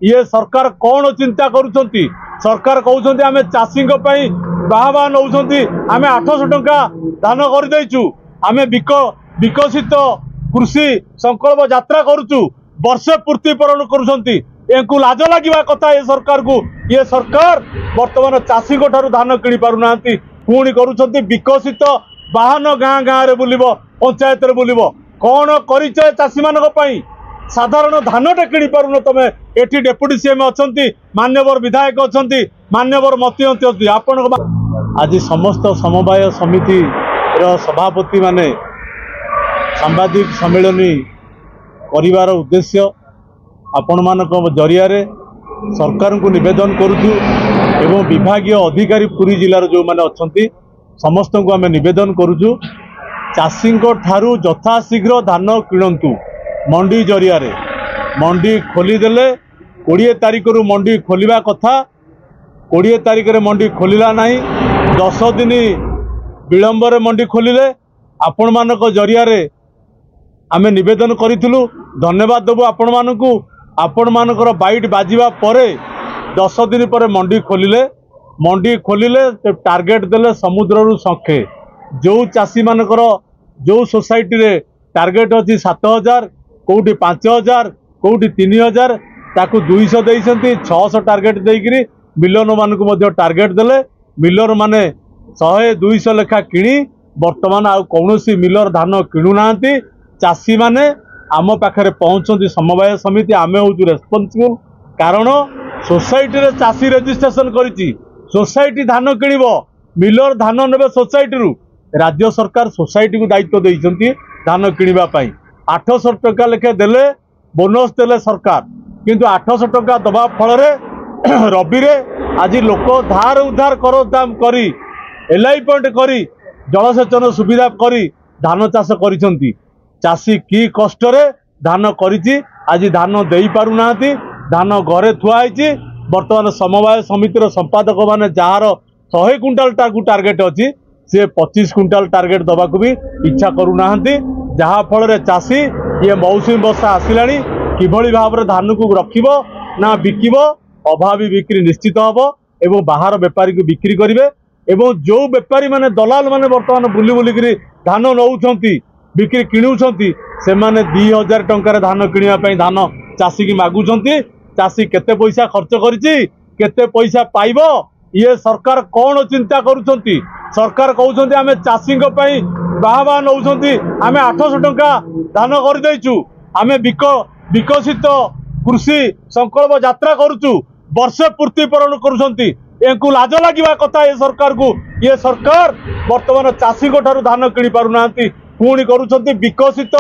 ये सरकार कौन चिंता करुछंती। सरकार कहउछंती आमे चाषी बाहा नौछंती आमे 800 टंका दान कर देइछु आमे विकसित कृषि संकल्प यात्रा करुचु वर्षे पूर्तिपूरण करुछंती। एंकु लाज लागिबा कथा ये सरकार को। ये सरकार वर्तमान चाषी ठारू धान किणी पारुना पुणी करुछंती विकसित वाहन गाँ गाँ रे बुलिबो पंचायत रे बुलिबो कौन करिचे चाषी मानक पई साधारण धानटे किणी पारुन तमे एठी डेप्यूटी सीएम अछंती मान्यवर विधायक अछंती मान्यवर मंत्री अछंती आपण आज समस्त समवाय समिति रो सभापति माने सांबादिक सम्मेलनी परिवार उद्देश्य आपण मानक जरिया रे सरकार को निवेदन करुचु एवं विभागीय अधिकारी पुरी जिलार जो माने अछंती समस्त को आम निवेदन करुचु चाषी ठारू यथाशीघ्र धान किणंतु मंडी जरिया रे मंडी खोलीदेले 20 तारिख रु मंडी खोलिबा कथा 20 तारिख रे मंडी खोलिला नहीं 10 दिन विलंब रे मंडी खोलिले आपण मानक जरिया रे आमे निवेदन करिथिलु। धन्यवाद देबो आपण मानकु आपण मानकर बाइट बाजिबा परे 10 दिन पर मंडी खोलिले टार्गेट देले समुद्र रु संखे जो चाषी मानकर जो सोसाइटी रे टार्गेट अछि 7000 कोउटी 5000 कोउटी 3000 ताकू 200 देइसंती 600 टार्गेट देइकरी मिलर मानकु मध्ये टार्गेट देले मिलर माने 100-200 लेखा किणी वर्तमान आ कौनसी मिलर धान किणु नांती चाषी माने आम पाखरे पहुंचती समवाय समिति आमे होचु रेस्पोंसिबल कारण सोसाइटी रे चाषी रजिस्ट्रेशन करिछि सोसाइटी धान किणिबो मिलर धान नेबे सोसाइटी रु राज्य सरकार सोसाइटी को दायित्व देइछंती धान किणिबा पई 800 टका लेखे देले बोनस देले सरकार किंतु 800 टका दबा फल रे रबी रे आज लोक धार उधार कर दाम करी एलआई पॉइंट करी जलसेचन सुविधा करी धान चाष करिसंती चाषी की कष्ट रे धान करिछि आज धान देई पारु नांती धान घरे थुआइछि वर्तमान समवाय समितिर संपादक माने जार 100 क्विंटाल टार्गेट अछि से 25 क्विंटाल टार्गेट दबा को भी इच्छा करू नांती जहा फल रे चाषी ये मौसमी वर्षा आसिलानी किभली भाव रे धान को रखिबो ना बिकिबो अभावी बिक्री निश्चित हबो एवं बाहर व्यापारी को बिक्री करिवे एवं जो व्यापारी माने दलाल माने वर्तमान बुली बुली करी धान नौछंती बिक्री किणुछंती से माने 2000 टंका धान किणिया पई धान चाषी की मागुछंती चाषी केते पैसा खर्च करिछि केते पैसा पाइबो ये सरकार कौन चिंता करुछंती। सरकार कहउछंती आमे चाषी पई बाहा नौछंती आमे 800 टंका धान कर देइछु आमे विकसित कृषि संकल्प यात्रा करुचु वर्षे पूर्तिपूरण करुछंती। एंकु लाज लागिबा कथा ये सरकार को। ये सरकार वर्तमान चाषी ठारू धान किणी पारु नांती पुणी करुछंती विकसित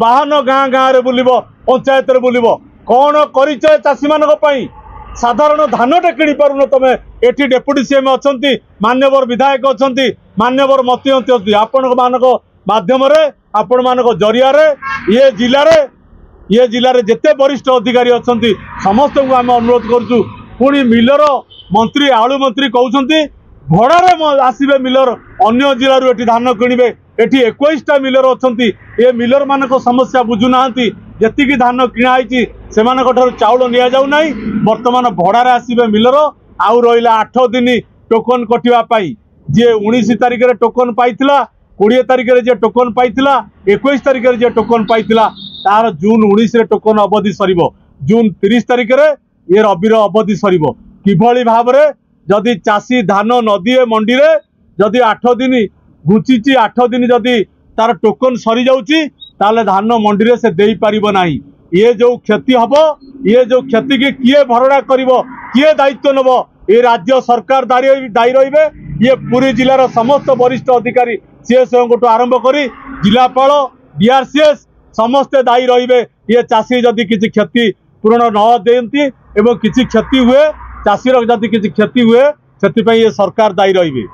वाहन गाँ गाँ रे बुलिबो पंचायत रे बुलिबो कौन करिचे चाषी मानक पई साधारण धानटे किणी पारुन तमे एठी डेप्यूटी सीएम अछंती मान्यवर विधायक अछंती मान्यवर मंत्री अछंती आपण मानक माध्यम रे आपण मानक जरिया रे ये जिले रे जेते वरिष्ठ अधिकारी अछंती समस्त को आम अनुरोध करछु पुणी मिलर मंत्री आलू मंत्री कहउछंती भड़ारे आसीबे मिलर अन्य जिल्ला रू एठी धान किणिबे एठी 21टा मिलर अछंती ए मिलर मानक समस्या बुझु नांती जेतिकी धान किणा आइछि सेमानक ठारू चाउल निया जाउ नाही वर्तमान भड़ारे आसीबे मिलर आउ रहिला 8 दिन टोकन कटिवा पाई जे 19 तारिख रे टोकन पाइथिला 20 तारिख रे जे टोकन पाइथिला 21 तारिख रे जे टोकन पाइथिला तार जून 19 रे टोकन अवधि सरीबो जून 30 तारिख रे ये रबीर अवधि सरीबो किभली भाव रे जदि चाषी धान न दिए मंडी रे जदि 8 दिन घुचिची 8 दिन जदि तार टोकन सरी जाउची ताले धान मंडी रे से देई परिबो नाही ये जो क्षति हबो ये जो क्षति की किए भरणा करिवो किए दायित्व नबो ये राज्य सरकार दायी रहिबे ये पूरी जिलार समस्त वरिष्ठ अधिकारी सीएसओ को आरंभ करी जिलापाल डीआरसीएस समस्ते दायी रहिबे ये चाषी जदि किसी क्षति पूरण न देती एवं किसी क्षति हुए चाषीर जदि किसी क्षति हुए से ये सरकार दायी रहिबे।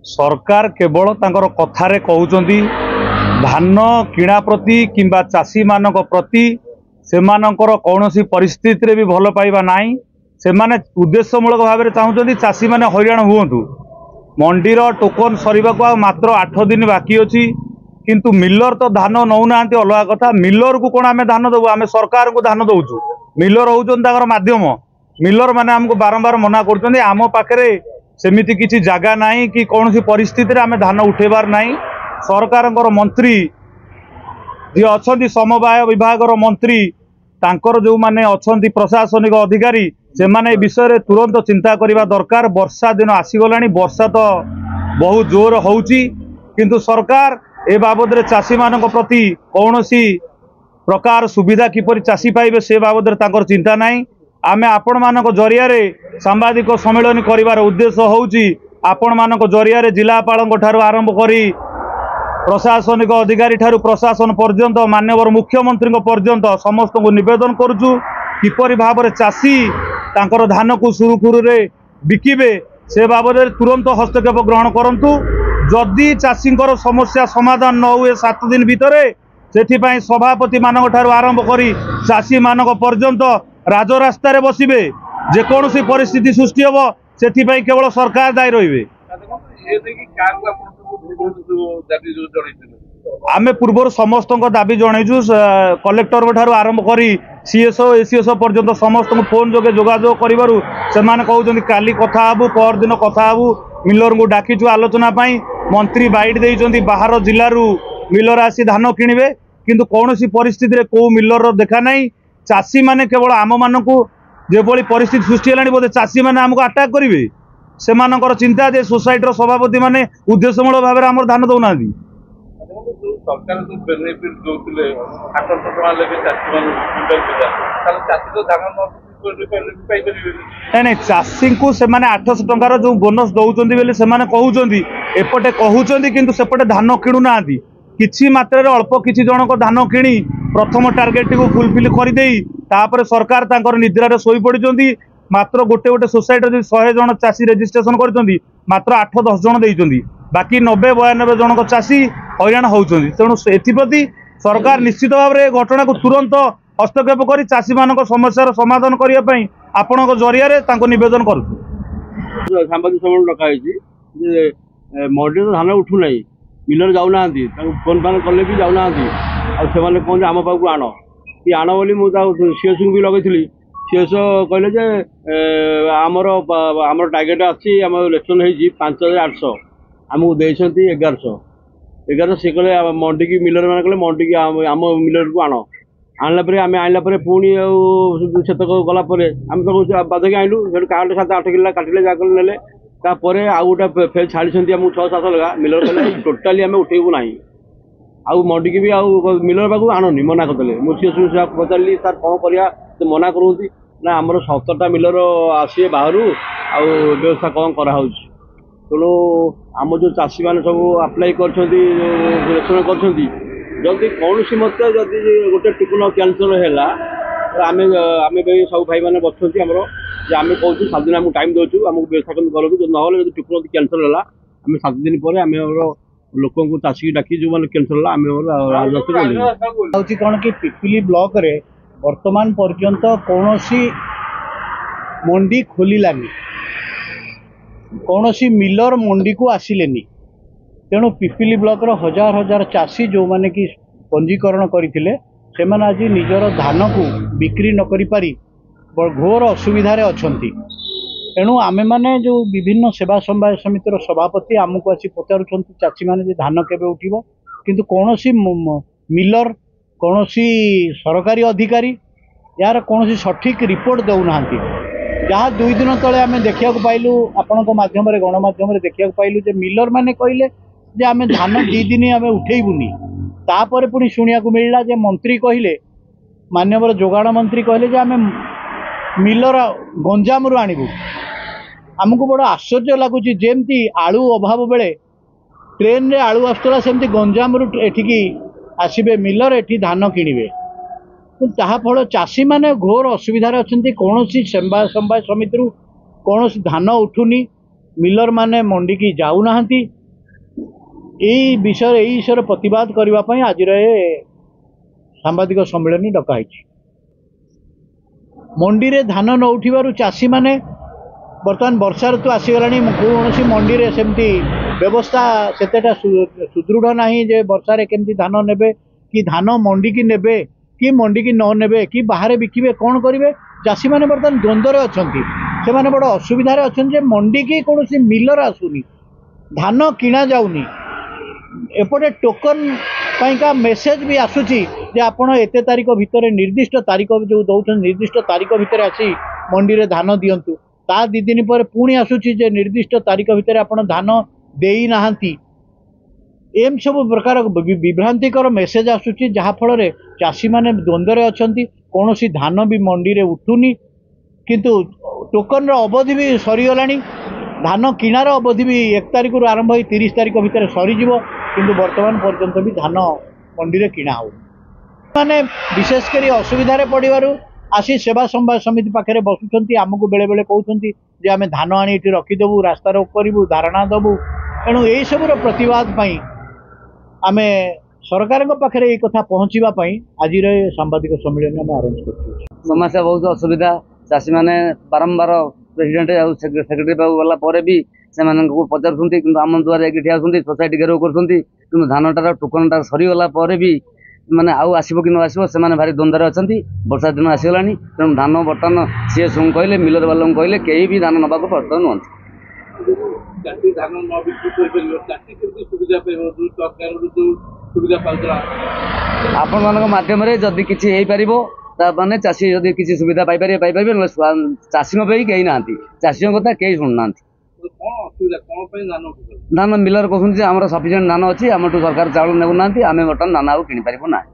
सरकार केवल तांकर कथारे कहउचंदी धान किणा प्रति किंबा चाषी मानक प्रति सेमानकर कौनसी परिस्थिति रे भी भल पाइबा नाही सेमाने उद्देश्यमूलक भाव में चाहूँगी चाषी मैंने हैरान हुंतु मंडीर टोकन सरीबा को मात्र 8 दिन बाकी अच्छी किंतु मिलर तो धान नौना अलग कथा मिलर को कौन आम धान देवु आम सरकार को धान दौचु मिलर होकर माध्यम मिलर माने हमको बारंबार मना कर आम पाखे सेमिति किसी जगह नहीं कि कौन सी परिस्थिति आम धान उठेबार नहीं सरकार मंत्री जी अच्छा समवाय विभाग मंत्री तांकर जो माने अच्छा प्रशासनिक अधिकारी से माने विषय तुरंत चिंता करने दरकार। वर्षा दिन आसीगला वर्षा तो बहुत जोर होउची किंतु सरकार ए बाबद चाषी मान प्रति कौन सी प्रकार सुविधा किपरि चाषी पाइबे से बाबद तांकर चिंता नहीं। आमे आपण मानक जरिया सांबादिक सम्मेलन करिवार उद्देश्य होउची आपण मानक जरिया जिलापाल ठारू आरंभ करी प्रशासनिक अधिकारी ठारू प्रशासन पर्यंत माननीय मुख्यमंत्री पर्यंत समस्त को निवेदन करुचु किपरि भाव में चाषी तांकर धान को सुरुखुरु बिकिबे से बाबद तुरंत हस्तक्षेप ग्रहण करंतु। जदि चाषी समस्या समाधान न हुए 7 दिन भितर से सभापति मानक ठारू आरंभ करी चाषी मानक पर्यंत राजरास्ता रे बसिबे जेकोसी परिस्थिति सृष्टि हम से केवल सरकार दायी रही। आमे पूर्व समस्त दाबी जनईचु कलेक्टर ठारू आरंभ करी सीएसओ एसीएसओ पर्यंत समस्त फोन जोगे जोगाजोग करिबारु सेमाने कहउछन्ति काली कथा हबु पर दिन कथा हबु मिलर को डाकिचु आलोचना पाई मंत्री बाइट देइछन्ति बाहर जिल्लारू मिलर आसी धान किनिबे किंतु कोनोसी परिस्थिति रे को मिलर देखा नहीं। चाषी माने केवल आम मानकु जेभली परिस्थिति सृष्टि हेलानी बोधे चाषी माने हमको अटैक करिवे सेमानकर चिंता जे सोसाइटी सभापति माने उद्देश्यमूलक भाव में धान दौना नहीं चाषी को से 800 टंकार जो बोनस दौरान बोले से कहते एपटे कहते किंतु सेपटे धान किणुना किछि मात्रा अल्प किछि जनक धान किणी प्रथम टार्गेट को फुलफिल कर सरकार तांकर निद्रा शोई पड़ी मात्र गोटे गोटे सोसाइटी 100 जन चाषी रेजिस्ट्रेशन कर मात्र 8-10 जन देइछन्ति बाकी 90-92 जनक चाषी हैरान होउछन्ति। तेणु एथिप्रति सरकार निश्चित भाव में घटना को तुरंत हस्तक्षेप कर चाषी मान समस्यार समाधान करने आपण जरिया नवेदन कर सांबादिक सम्मेलन डकाई मंडी तो धान उठू ना मिलर जाऊना फोन फान कले भी जाऊना कहते आम पाक आण कि आण बोली मुझे सीएस भी लगे सीएस कहले जे आमर टार्गेट अच्छी आम इलेक्शन हो 5800 आमको देती 1100 सी कहे मंडी की मिलर मैंने कहे मंडी की आम मिलर को आण आनला आम आनला पुणी सेतक गलापर आम तो बाधक आनलु कार्ड 7-8 किलो काटिले जाकर नेले तापर आउ गोटे फेर छाड़ी आमको 6-7 लगा मिलर कहले टोटाली आम उठेबू ना आउ मंडी की भी आउ मिलर पाक आणनी मना करदे मुझे पचारि सर कौन करा तो मना करूँ ना आमर 17टा मिलर आसे बाहर आउ व्यवस्था कौन कराऊ तेणु आम जो चाषी मैंने सब आप्लाय कर जदि कौन सी मत जदि गोटे टिकुन कैंसल है तो आम सब भाई मैंने बच्चे आमर आम कहूँ 7 दिन आमको टाइम दूँ आमको व्यवस्था करूँ ना टिकुन कैंसल है आम 7 दिन पर आम लोक को चाषी डाकी जो मैंने कैंसल है आम कौन कि पिपिली ब्लॉक रे वर्तमान पर्यंत कौन सी मंडी खोलानी कौन सी मिलर मंडी को आसिलेनी तेणु पिपिली ब्लॉक रो हजार हजार चाषी जो माने कि पंजीकरण करथिले सेमान आज निजर धान को बिक्री न करि पारी घोर असुविधारे अछंती। तेणु आमे माने जो विभिन्न सेवा समवाय समितिर सभापति आमको आसी पचारुछंती चाषी माने जे धान केबे उठिबो किंतु कौन सी मिलर कौन सी सरकारी अधिकारी यार कौन सी सठिक रिपोर्ट देना जहाँ 2 दिन तले आम देखा पाइलु आपण मध्यम गणमाध्यम देखा पाइलु जे मिलर माने कहले जे आम धान 2 दिन आम उठेबुनी तापर पुणी शुणिया मिलला जे मंत्री कहले माननीय जोगाण मंत्री कहले जे आम मिलर गंजाम रु आणबू आमको बड़ आश्चर्य लगुच जेमती आलू अभाव बेले ट्रेन रे आलू आसुला सेमती गंजाम रु एठिकी आसबे मिलर एठी धान किणवे ताफल चाषी मैंने घोर असुविधार अच्छा कौन सी समवाय समिति कौन सी धान उठुनी मिलर माने मंडी की जाऊना विषय प्रतिवाद करने आज सांबादिक सम्मेलन डकाई मंडी रे धान न उठिबारु चाषी माने बर्तमान वर्षा ऋतु आसीगलानी कौन सी मंडी रे सेमती ବ୍ୟବସ୍ଥା ସେତେଟା ସୁଦୃଢ଼ ନାହିଁ ଯେ ବର୍ଷାରେ କେମିତି ଧାନ ନେବେ କି ଧାନ ମଣ୍ଡିକି ନେବେ କି ମଣ୍ଡିକି ନ ନେବେ କି ବାହାରେ ବିକିବେ କ'ଣ କରିବେ। ଚାଷୀମାନେ ବର୍ତ୍ତମାନ ଦ୍ୱନ୍ଦ୍ୱରେ ଅଛନ୍ତି। ସେମାନେ ବଡ଼ ଅସୁବିଧାରେ ଅଛନ୍ତି ଯେ ମଣ୍ଡିକି କୌଣସି ମିଲର ଆସୁନି, ଧାନ କିଣା ଯାଉନି। ଏପଟେ ଟୋକନ ପାଇଁକା ମେସେଜ ବି ଆସୁଛି ଯେ ଆପଣ ଏତେ ତାରିଖ ଭିତରେ ନିର୍ଦ୍ଦିଷ୍ଟ ତାରିଖ ଯେଉଁ ଦେଉଛନ୍ତି ନିର୍ଦ୍ଦିଷ୍ଟ ତାରିଖ ଭିତରେ ଆସି ମଣ୍ଡିରେ ଧାନ ଦିଅନ୍ତୁ। ତା 2 ଦିନ ପରେ ପୁଣି ଆସୁଛି ଯେ ନିର୍ଦ୍ଦିଷ୍ଟ ତାରିଖ ଭିତରେ ଆପଣ ଧାନ ଦେଇନାହାନ୍ତି। ଏମିତି ସବୁ ପ୍ରକାର ବିଭ୍ରାନ୍ତିକର ମେସେଜ ଆସୁଛି, ଯାହାଫଳରେ ଚାଷୀମାନେ ଦ୍ୱନ୍ଦ୍ୱରେ ଅଛନ୍ତି। କୌଣସି ଧାନ ବି ମଣ୍ଡିରେ ଉଠୁନି, କିନ୍ତୁ ଟୋକନର ଅବଧି ବି ସରିଗଲାଣି। ଧାନ କିଣାର ଅବଧି ବି 1 ତାରିଖରୁ ଆରମ୍ଭ ହୋଇ 30 ତାରିଖ ଭିତରେ ସରିଯିବ, କିନ୍ତୁ ବର୍ତ୍ତମାନ ପର୍ଯ୍ୟନ୍ତ ବି ଧାନ ମଣ୍ଡିରେ କିଣା ହେଉନି। ମାନେ ବିଶେଷ କରି ଅସୁବିଧାରେ ପଡ଼ିବାରୁ ଆସି ସେବା ସମ୍ବାଦ ସମିତି ପାଖରେ ବସୁଛନ୍ତି। ଆମକୁ ବେଳେବେଳେ କହୁଛନ୍ତି ଯେ ଆମେ ଧାନ ଆଣି ଏଠି ରଖିଦେବୁ, ରାସ୍ତାରୋକ କରିବୁ, ଧାରଣା ଦେବୁ। ତେଣୁ ଏହିସବୁର ପ୍ରତିବାଦ ପାଇଁ ଆମେ ସରକାରଙ୍କ ପାଖରେ ଏହି କଥା ପହଞ୍ଚିବା ପାଇଁ ଆଜିର ଏ ସାମ୍ବାଦିକ ସମ୍ମିଳନୀ ଆମେ ଆରେଞ୍ଜ କରିଛୁ। ସମସ୍ୟା ବହୁତ ଅସୁବିଧା। ଚାଷୀମାନେ ବାରମ୍ବାର ପ୍ରେସିଡେଣ୍ଟ ଆଉ ସେକ୍ରେଟାରୀ ପାଖକୁ ଗଲା ପରେ ବି ସେମାନଙ୍କୁ ପଚାରୁଛନ୍ତି, କିନ୍ତୁ ଆମ ଦୁଆରେ ଯାଇକି ଠିଆ ହେଉଛନ୍ତି, ସୋସାଇଟି ଘେରାଉ କରୁଛନ୍ତି। କିନ୍ତୁ ଧାନଟାର ଟୋକନଟା ସରିଗଲା ପରେ ବି ମାନେ ଆଉ ଆସିବ କି ନ ଆସିବ ସେମାନେ ଭାରି ଦ୍ୱନ୍ଦ୍ୱରେ ଅଛନ୍ତି। ବର୍ଷା ଦିନ ଆସିଗଲାଣି, ତେଣୁ ଧାନ ବର୍ତ୍ତମାନ ସିଏସ୍ଙ୍କୁ କହିଲେ, ମିଲର ବାଲାଙ୍କୁ କହିଲେ, କେହି ବି ଧାନ ନେବାକୁ ପ୍ରସ୍ତୁତ ନୁହନ୍ତି। ଚାଷୀ ଧାନ ନ ବିକ୍ରି କରିପାରିବ, ଚାଷୀ କେମିତି ସୁବିଧା ପାଇବ? ଯେଉଁ ସରକାରରୁ ଯେଉଁ ସୁବିଧା ପାଉଥିଲା, ଆପଣମାନଙ୍କ ମାଧ୍ୟମରେ ଯଦି କିଛି ହେଇପାରିବ ତାମାନେ ଚାଷୀ ଯଦି କିଛି ସୁବିଧା ପାଇପାରିବେ, ନହେଲେ ଚାଷୀଙ୍କ ପାଇଁ କେହି ନାହାନ୍ତି। ଚାଷୀଙ୍କ କଥା କେହି ଶୁଣୁନାହାନ୍ତି। କ'ଣ ଅସୁବିଧା, କ'ଣ ପାଇଁ ଧାନ ଧାନ ମିଲର କହୁଛନ୍ତି ଯେ ଆମର ସଫିସିଏଣ୍ଟ ଧାନ ଅଛି, ଆମଠୁ ସରକାର ଚାଉଳ ନେଉନାହାନ୍ତି, ଆମେ ବର୍ତ୍ତମାନ ଧାନ ଆଉ କିଣିପାରିବୁ ନାହିଁ।